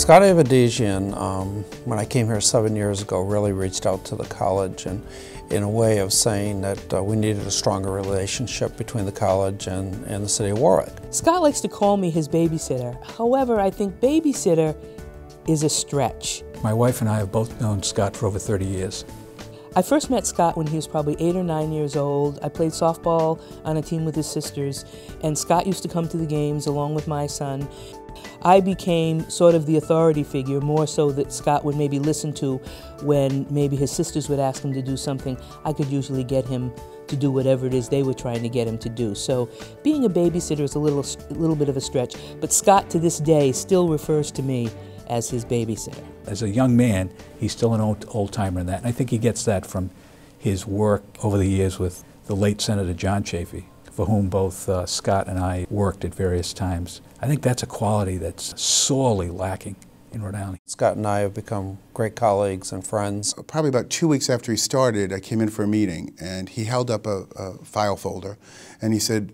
Scott Avedisian, when I came here 7 years ago, really reached out to the college and in a way of saying that we needed a stronger relationship between the college and the city of Warwick. Scott likes to call me his babysitter. However, I think babysitter is a stretch. My wife and I have both known Scott for over 30 years. I first met Scott when he was probably 8 or 9 years old. I played softball on a team with his sisters, and Scott used to come to the games along with my son. I became sort of the authority figure, more so that Scott would maybe listen to when maybe his sisters would ask him to do something. I could usually get him to do whatever it is they were trying to get him to do. So being a babysitter is a little bit of a stretch, but Scott to this day still refers to me as his babysitter. As a young man, he's still an old-timer in that, and I think he gets that from his work over the years with the late Senator John Chafee, for whom both Scott and I worked at various times. I think that's a quality that's sorely lacking in Rhode Island. Scott and I have become great colleagues and friends. Probably about 2 weeks after he started, I came in for a meeting, and he held up a file folder, and he said,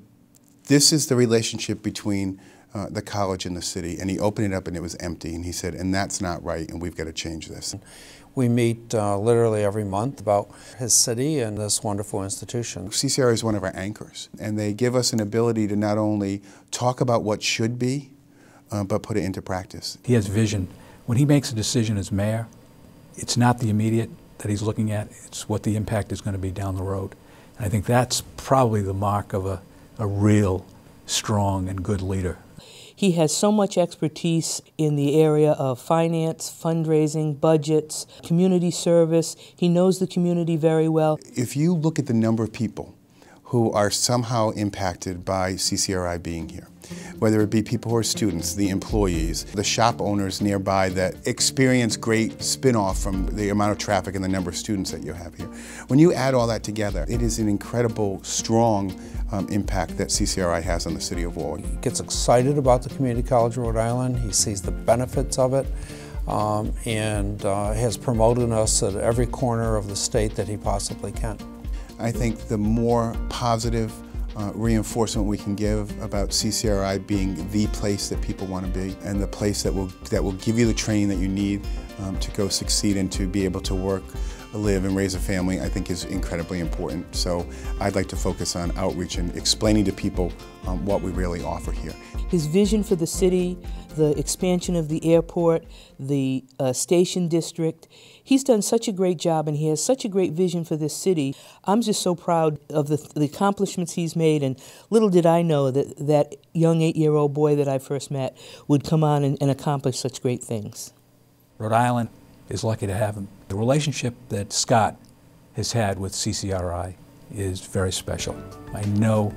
"This is the relationship between the college and the city." And he opened it up and it was empty, and he said, "And that's not right, and we've got to change this." We meet literally every month about his city and this wonderful institution. CCRI is one of our anchors, and they give us an ability to not only talk about what should be, but put it into practice. He has vision. When he makes a decision as mayor, it's not the immediate that he's looking at, it's what the impact is going to be down the road. And I think that's probably the mark of a real strong and good leader. He has so much expertise in the area of finance, fundraising, budgets, community service. He knows the community very well. If you look at the number of people who are somehow impacted by CCRI being here, whether it be people who are students, the employees, the shop owners nearby that experience great spin-off from the amount of traffic and the number of students that you have here. When you add all that together, it is an incredible, strong impact that CCRI has on the city of Warwick. He gets excited about the Community College of Rhode Island. He sees the benefits of it and has promoted us at every corner of the state that he possibly can. I think the more positive reinforcement we can give about CCRI being the place that people want to be and the place that will give you the training that you need to go succeed and to be able to work, live, and raise a family, I think is incredibly important. So I'd like to focus on outreach and explaining to people what we really offer here. His vision for the city, the expansion of the airport, the station district. He's done such a great job, and he has such a great vision for this city. I'm just so proud of the accomplishments he's made, and little did I know that that young 8-year-old boy that I first met would come on and accomplish such great things. Rhode Island is lucky to have him. The relationship that Scott has had with CCRI is very special. I know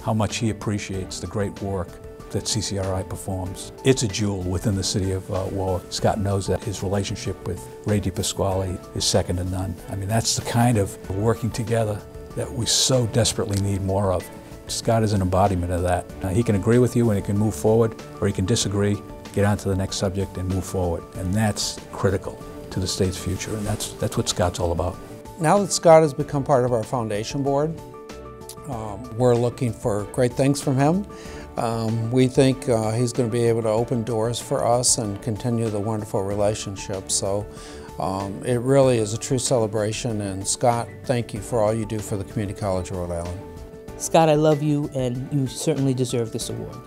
how much he appreciates the great work that CCRI performs. It's a jewel within the city of Warwick. Scott knows that. His relationship with Ray DiPasquale is second to none. I mean, that's the kind of working together that we so desperately need more of. Scott is an embodiment of that. He can agree with you and he can move forward, or he can disagree, get on to the next subject and move forward. And that's critical to the state's future, and that's what Scott's all about. Now that Scott has become part of our foundation board, we're looking for great things from him. We think he's going to be able to open doors for us and continue the wonderful relationship. So it really is a true celebration, and Scott, thank you for all you do for the Community College of Rhode Island. Scott, I love you, and you certainly deserve this award.